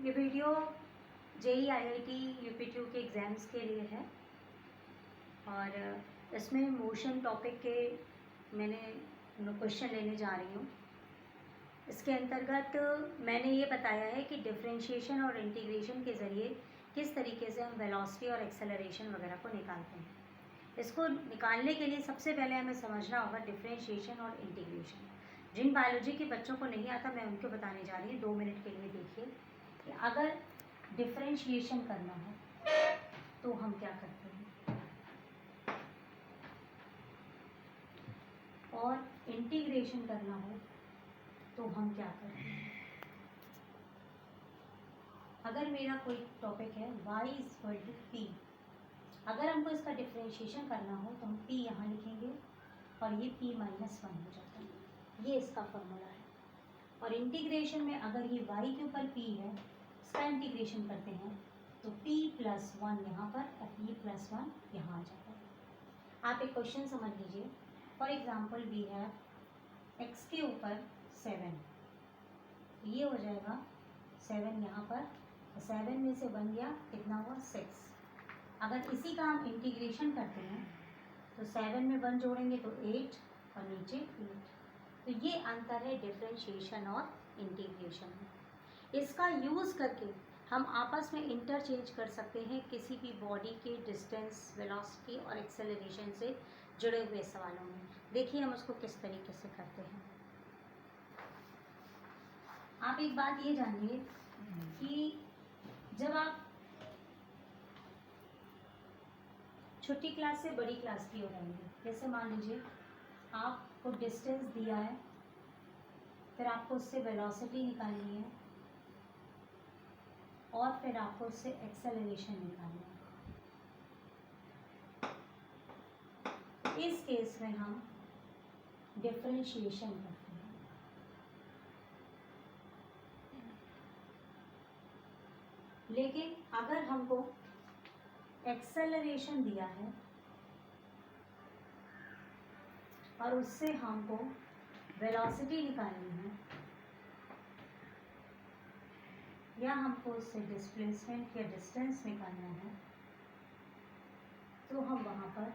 ये video JEE IIT यूपीट्यू के exams के लिए है और इसमें मोशन टॉपिक के मैंने क्वेश्चन लेने जा रही हूँ। इसके अंतर्गत मैंने ये बताया है कि डिफरेंशिएशन और इंटीग्रेशन के ज़रिए किस तरीके से हम वेलोसिटी और एक्सेलरेशन वगैरह को निकालते हैं। इसको निकालने के लिए सबसे पहले हमें समझना होगा डिफरेंशिएशन और इंटीग्रेशन। जिन बायोलॉजी के बच्चों को नहीं आता मैं उनको बताने जा रही हूँ। 2 मिनट के लिए देखिए कि अगर डिफरेंशिएशन करना है तो हम क्या करते हैं और इंटीग्रेशन करना हो तो हम क्या करते हैं। अगर मेरा कोई टॉपिक है y = p, अगर हमको इसका डिफरेंशिएशन करना हो तो हम p यहाँ लिखेंगे और ये p - 1 हो जाता है। ये इसका फॉर्मूला है। और इंटीग्रेशन में अगर ये y के ऊपर p है, इसका इंटीग्रेशन करते हैं तो p + 1 यहाँ पर और p + 1 यहाँ आ जाता है। आप एक क्वेश्चन समझ लीजिए। फॉर एग्जाम्पल वी है x के ऊपर 7, ये हो जाएगा 7 यहाँ पर, 7 में से 1 गया, कितना हुआ 6। अगर इसी का हम इंटीग्रेशन करते हैं तो 7 में 1 जोड़ेंगे तो 8 और नीचे 8। तो ये अंतर है डिफरेंशिएशन और इंटीग्रेशन में। इसका यूज़ करके हम आपस में इंटरचेंज कर सकते हैं किसी भी बॉडी के डिस्टेंस, वेलोसिटी और एक्सेलरेशन से जुड़े हुए सवालों में। देखिए हम उसको किस तरीके से करते हैं। आप एक बात ये जानिए कि जब आप छोटी क्लास से बड़ी क्लास की हो जाएंगे, जैसे मान लीजिए आपको डिस्टेंस दिया है, फिर आपको उससे वेलोसिटी निकालनी है और फिर आपको उससे एक्सेलरेशन निकालना है। इस केस में हम डिफरेंशिएशन करते हैं। लेकिन अगर हमको एक्सेलरेशन दिया है और उससे हमको वेलोसिटी निकालनी है या हमको उससे डिस्प्लेसमेंट या डिस्टेंस निकालना है तो हम वहाँ पर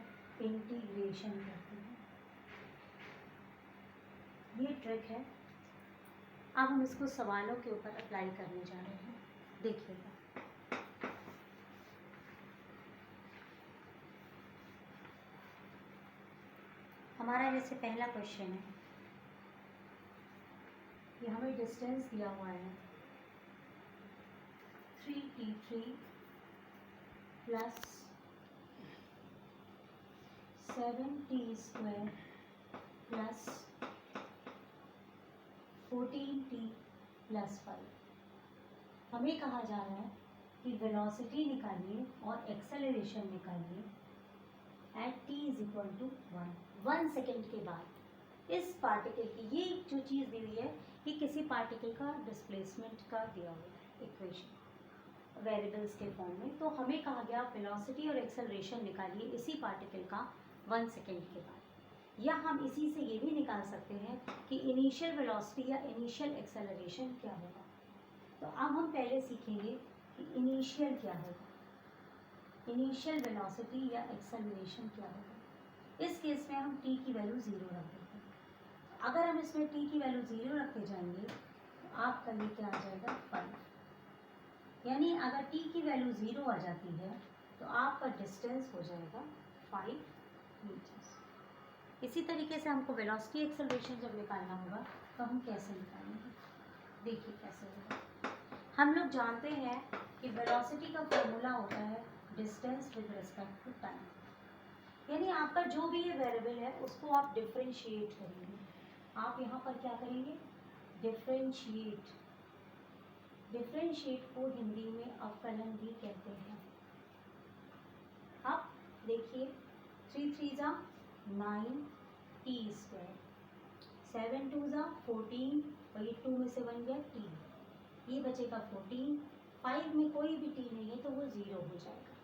इंटीग्रेशन करते हैं। ये ट्रिक है। अब हम इसको सवालों के ऊपर अप्लाई करने जा रहे हैं। देखिएगा, हमारा जैसे पहला क्वेश्चन है कि हमें डिस्टेंस दिया हुआ है 3t3 + 7t² + 14t + 5। हमें कहा जा रहा है कि वेलोसिटी निकालिए और एक्सेलरेशन निकालिए एट t = 1 सेकेंड के बाद। इस पार्टिकल की ये जो चीज़ दी हुई है कि किसी पार्टिकल का डिस्प्लेसमेंट का दिया हुआ है इक्वेशन वेरिएबल्स के फॉर्म में। तो हमें कहा गया वेलोसिटी और एक्सेलरेशन निकालिए इसी पार्टिकल का 1 सेकेंड के बाद। या हम इसी से ये भी निकाल सकते हैं कि इनिशियल वेलोसिटी या इनिशियल एक्सेलरेशन क्या होगा। तो अब हम पहले सीखेंगे कि इनिशियल क्या होगा, इनिशियल वेलोसिटी या एक्सेलरेशन क्या होगा। इस केस में हम t की वैल्यू 0 रख देते हैं। अगर हम इसमें t की वैल्यू 0 रखते जाएंगे तो आपका ये क्या आ जाएगा 5। यानी अगर t की वैल्यू 0 आ जाती है तो आपका डिस्टेंस हो जाएगा 5 मीटर्स। इसी तरीके से हमको वेलोसिटी एक्सेलरेशन जब निकालना होगा तो हम कैसे निकालेंगे, देखिए कैसे होगा। हम लोग जानते हैं कि वेलोसिटी का फॉर्मूला होता है distance with respect to time. यानी आपका जो भी ये वेरिएबल है उसको आप डिफरेंशिएट करेंगे। आप यहाँ पर क्या करेंगे, डिफरेंशिएट। डिफरेंशिएट को हिंदी में अवकलन भी कहते हैं। अब देखिए 3 3 = 9 t², 7 2 = 14 और ये 2 में से 1 गया t, ये बचेगा 14। 5 में कोई भी t नहीं है तो वो 0 हो जाएगा।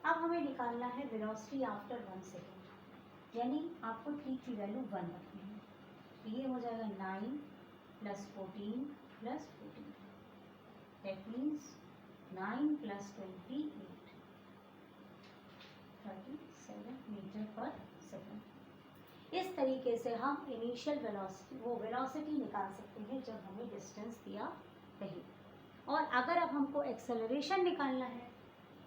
अब हमें निकालना है वेलोसिटी आफ्टर 1 सेकेंड, यानी आपको t की वैल्यू 1 रखनी है। तो ये हो जाएगा 9 + 14 + 14 That means 9 plus 28, 37 मीटर पर सेकेंड। इस तरीके से हम इनिशियल वेलोसिटी निकाल सकते हैं जब हमें डिस्टेंस दिया रहे। और अगर अब हमको एक्सेलरेशन निकालना है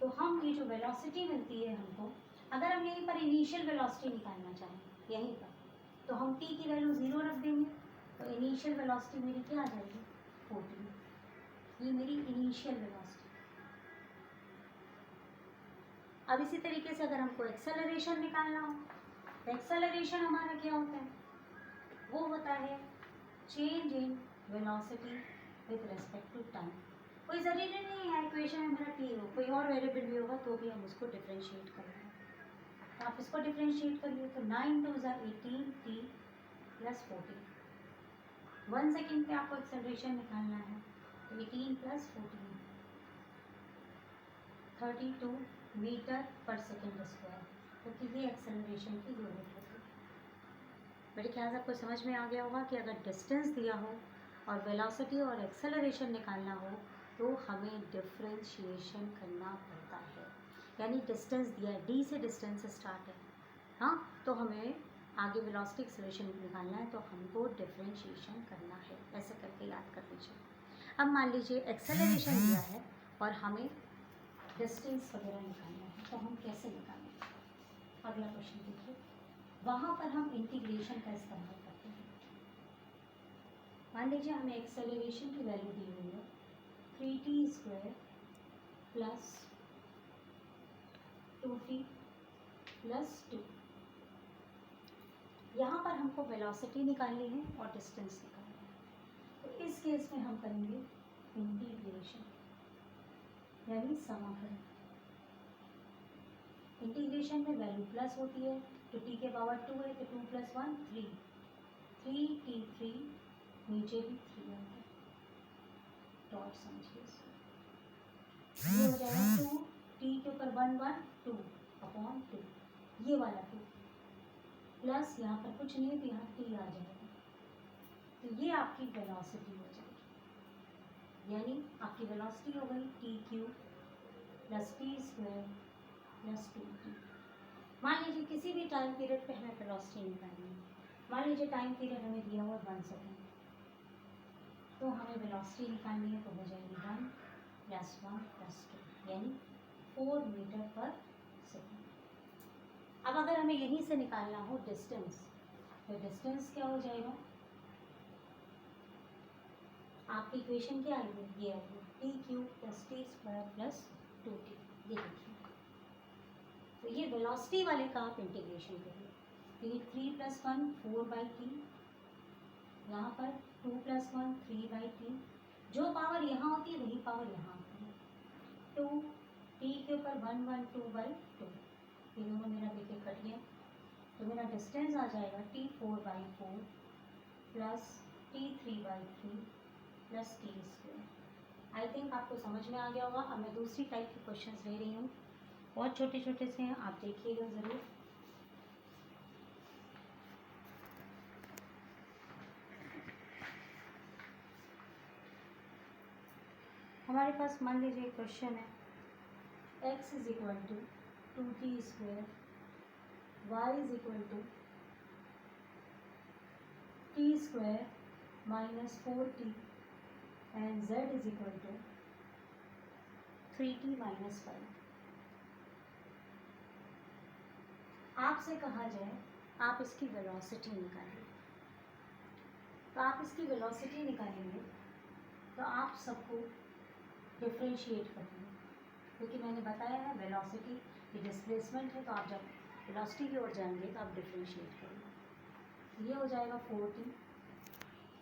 तो हम ये जो वेलोसिटी मिलती है हमको, अगर हम यहीं पर इनिशियल वेलोसिटी निकालना चाहें यहीं पर, तो हम t की वैल्यू 0 रख देंगे, तो इनिशियल वेलोसिटी मेरी क्या आ जाएगी 14। ये मेरी इनिशियल वेलोसिटी। अब इसी तरीके से अगर हमको एक्सेलरेशन निकालना हो, तो एक्सेलरेशन हमारा क्या होता है, वो होता है change in velocity with respect to time. कोई ज़रूरी नहीं है इक्वेशन में हमारा t हो, कोई और वेरिएबल भी होगा तो भी हम उसको डिफ्रेंशिएट करेंगे। तो आप इसको डिफ्रेंशिएट करिए, तो 9 2 18 t प्लस 14। 1 सेकेंड पे आपको एक्सेलरेशन निकालना है, तो 18 प्लस 14 32 मीटर पर सेकेंड स्क्वायर, क्योंकि ये एक्सेलरेशन की यूनिट होती है। मेरे ख्याल से आपको समझ में आ गया होगा कि अगर डिस्टेंस दिया हो और वेलोसिटी और एक्सेलरेशन निकालना हो तो हमें डिफ्रेंशिएशन करना पड़ता है। यानी डिस्टेंस दिया है, d से डिस्टेंस स्टार्ट है, हाँ, तो हमें आगे वेलोसिटी एक्सेलरेशन निकालना है तो हमको डिफ्रेंशिएशन करना है। ऐसे करके याद कर लीजिए। अब मान लीजिए एक्सेलरेशन दिया है और हमें डिस्टेंस वगैरह निकालना है, तो हम कैसे निकालेंगे? अगला क्वेश्चन देखिए, वहाँ पर हम इंटीग्रेशन का इस्तेमाल करते हैं। मान लीजिए हमें एक्सेलरेशन की वैल्यू दी हुई है 3t² प्लस 2t प्लस 2। यहाँ पर हमको वेलोसिटी निकालनी है और डिस्टेंस निकालना है, तो इस केस में हम करेंगे इंटीग्रेशन, यानी समाकलन। इंटीग्रेशन में वैल्यू प्लस होती है, तो t के पावर 2 है तो 2 + 1 3, 3t3 नीचे भी 3 आ गया, डॉट समझिए। ये हो जाएगा 2 t के ऊपर 1 1 2 अपॉन 2, ये वाला 2 प्लस यहाँ पर कुछ नहीं है तो यहाँ t आ जाएगा, तो ये आपकी वेलोसिटी हो जाएगी। यानी आपकी वेलोसिटी हो गई t³ plus t² plus 2t। मान लीजिए किसी भी टाइम पीरियड पे हमें वेलोसिटी निकालनी है। मान लीजिए टाइम पीरियड हमें दिया हुआ 1 सेकेंड, तो हमें वेलोसिटी निकालनी है, तो हो जाएगी 1 + 1 + 2, यानी 4 मीटर पर सेकेंड। अब अगर हमें यहीं से निकालना हो डिस्टेंस, तो डिस्टेंस क्या हो जाएगा, आपकी इक्वेशन क्या आएगी, ये आएगी t³ + t² प्लस 2t। ये देखिए, तो ये वेलोसिटी वाले का आप इंटीग्रेशन करिए। 3 + 1 4/t, यहाँ पर 2 + 1 3/t, जो पावर यहाँ होती है वही पावर यहाँ होती है। 2 t के ऊपर 1 1 2/2, ये दोनों मेरा देखिए कट गया, तो मेरा डिस्टेंस आ जाएगा t4/4 plus t3/3 plus t²। I think आपको समझ में आ गया होगा। अब मैं दूसरी टाइप के क्वेश्चंस ले रही हूँ, बहुत छोटे छोटे से हैं, आप देखिएगा ज़रूर। हमारे पास मान लीजिए क्वेश्चन है x = 2t², y = t² - 4t and z = 3t - 5। आपसे कहा जाए आप इसकी वेलोसिटी निकालिए, तो आप इसकी वेलोसिटी निकालेंगे तो आप सबको डिफ्रेंशिएट करेंगे, क्योंकि मैंने बताया है वेलोसिटी की डिस्प्लेसमेंट है, तो आप जब वेलोसिटी की ओर जाएंगे तो आप डिफ्रेंशिएट करेंगे। ये हो जाएगा 4t,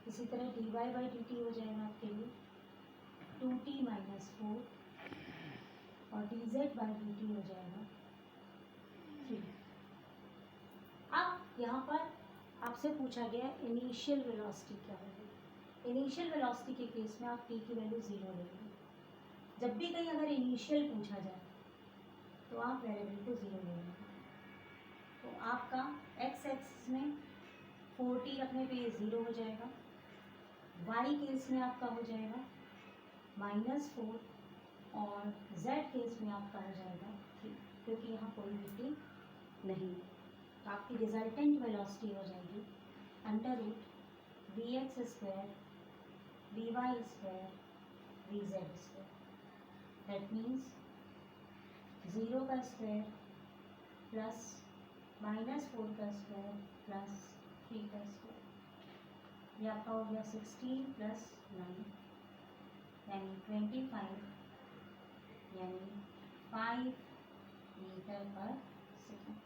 इसी तरह dy/dt हो जाएगा आपके लिए 2t - 4 और dz/dt हो जाएगा 3। अब यहाँ पर आपसे पूछा गया इनिशियल वेलोसिटी क्या होगी। इनिशियल वेलोसिटी के केस में आप t की वैल्यू 0 लेंगे। जब भी कहीं अगर इनिशियल पूछा जाए तो आप वेरिएबल को 0 लेंगे, तो आपका x एक्सिस में 4t रखने पे ये 0 हो जाएगा, y केस में आपका हो जाएगा -4 और z केस में आपका आ जाएगा 3, क्योंकि यहाँ कोई हीटिंग नहीं है। तो आपकी रिजल्टेंट वेलोसिटी हो जाएगी √vx² vy² vz²। That means 0 का स्क्वायर प्लस -4 का स्क्वायर प्लस 3 का स्क्वायर, ये आपका हो गया 16 + 9 यानी 25 यानी 5 मीटर पर सेकेंड।